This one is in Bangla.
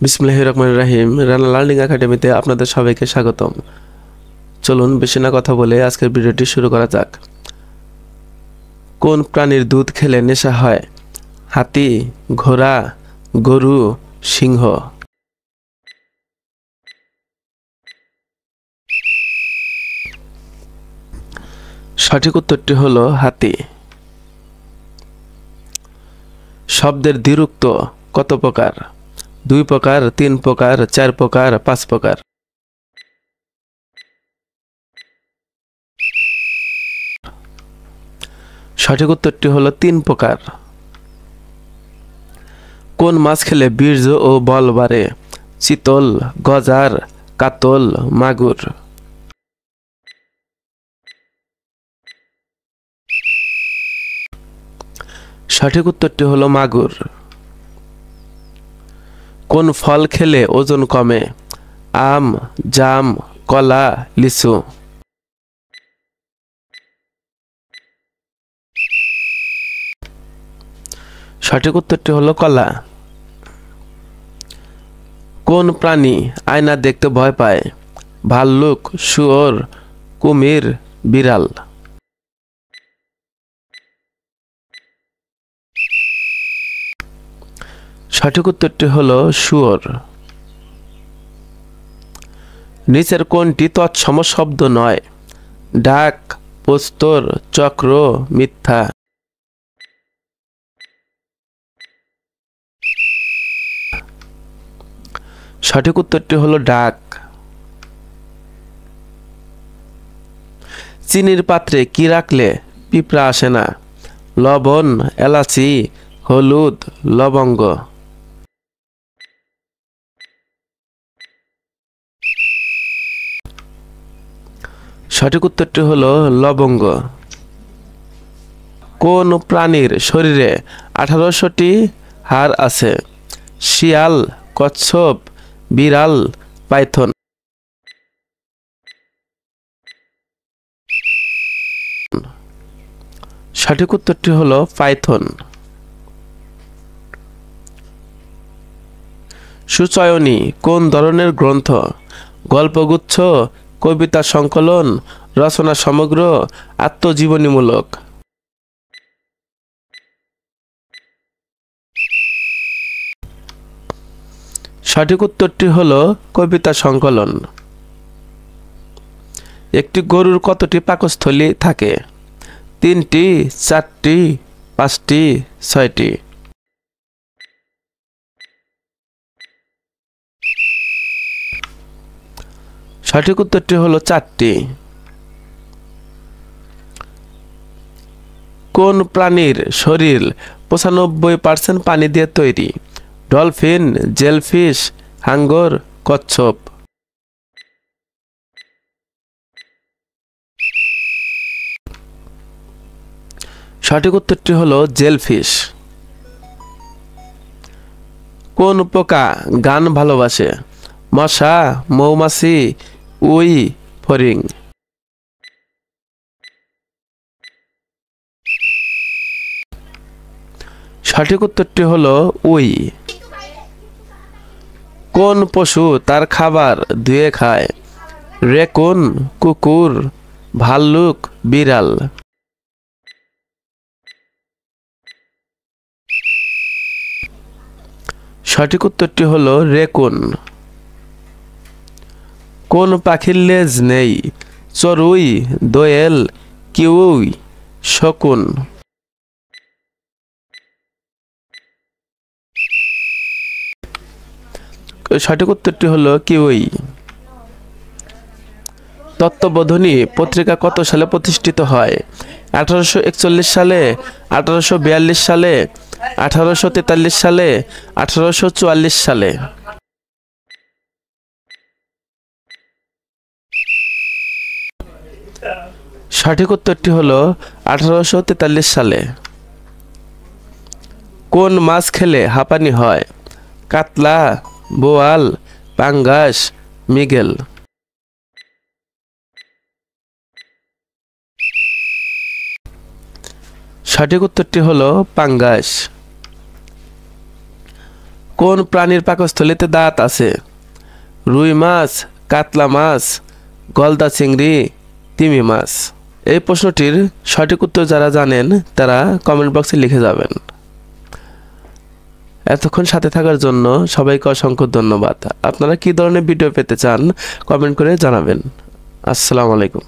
বিসমিল্লাহির রহমানির রহিম। রানা লার্নিং একাডেমিতে আপনাদের সবাইকে স্বাগতম। চলুন বেশি না কথা বলে আজকের ভিডিওটি শুরু করা যাক। কোন প্রাণীর দুধ খেলে নেশা হয়? হাতি, ঘোড়া, গরু, সিংহ। সঠিক উত্তরটি হলো হাতি। শব্দের দ্বিরুক্ত কত প্রকার? 2 প্রকার, 3 প্রকার, 4 প্রকার, 5 প্রকার। সঠিক উত্তরটি হলো 3 প্রকার। কোন মাছ খেলে বীর্য ও বল বাড়ে? চিতল, গজার, কাতল, মাগুর। সঠিক উত্তরটি হলো মাগুর। কোন ফল খেলে ওজন কমে? আম, জাম, কলা, লিচু। সঠিক উত্তরটি হলো কলা। কোন প্রাণী আয়না দেখতে ভয় পায়? ভাল্লুক, শুয়োর, কুমির, বিড়াল। সঠিক উত্তরটি হলো শুয়োর। নিচের কোনটি তৎসম শব্দ নয়? ডাক, প্রস্তর, চক্র, মিথ্যা। সঠিক উত্তরটি হলো ডাক। চিনির পাত্রে কি রাখলে পিঁপড়া আসে না? লবণ, এলাচি, হলুদ, লবঙ্গ। সঠিক উত্তরটি হলো লবঙ্গ। কোন প্রাণীর শরীরে 1800টি হাড় আছে? শিয়াল, কচ্ছপ, বিড়াল, পাইথন। সঠিক উত্তরটি হলো পাইথন। সুচয়নী কোন ধরনের গ্রন্থ? গল্পগুচ্ছ, কবিতা সংকলন, রচনা সমগ্র, আত্মজীবনীমূলক। সঠিক উত্তরটি হলো কবিতা সংকলন। একটি গরুর কতটি পাকস্থলী থাকে? 3টি, 4টি, 5টি, 6টি। সঠিক উত্তরটি হলো 4টি। কোন প্রাণীর শরীর 95% পানি দিয়ে তৈরি? ডলফিন, জেলফিশ, হাঙ্গর, কচ্ছপ। সঠিক উত্তরটি হলো জেলফিশ। কোন পোকা গান ভালোবাসে? মশা, মৌমাছি, উই, ফড়িং। সঠিক উত্তরটি হলো উই। কোন পশু তার খাবার ধুয়ে খায়? রেকুন, কুকুর, ভাল্লুক, বিড়াল। সঠিক উত্তরটি হলো রেকুন। কোন পাখির লেজ নেই? চড়ুই, দোয়েল, কিউই, শকুন। সঠিক উত্তরটি হলো কিউই। তত্ত্ববোধিনী পত্রিকা কত সালে প্রতিষ্ঠিত হয়? 1841 সালে, 1842 সালে, 1843 সালে, 1844 সালে। সঠিক উত্তরটি হলো 1843 সালে। কোন মাছ খেলে হাঁপানি হয়? কাতলা, বোয়াল, পাঙ্গাস, মৃগেল। সঠিক উত্তরটি হলো পাঙ্গাস। কোন প্রাণীর পাকস্থলীতে দাঁত আছে? রুই মাছ, কাতলা মাছ, গলদা চিংড়ি, তিমি মাছ। এই প্রশ্নটির সঠিক উত্তর যারা জানেন তারা কমেন্ট বক্সে লিখে যাবেন। এতক্ষণ সাথে থাকার জন্য সবাইকে অসংখ্য ধন্যবাদ। আপনারা কী ধরনের ভিডিও পেতে চান কমেন্ট করে জানাবেন। আসসালামু আলাইকুম।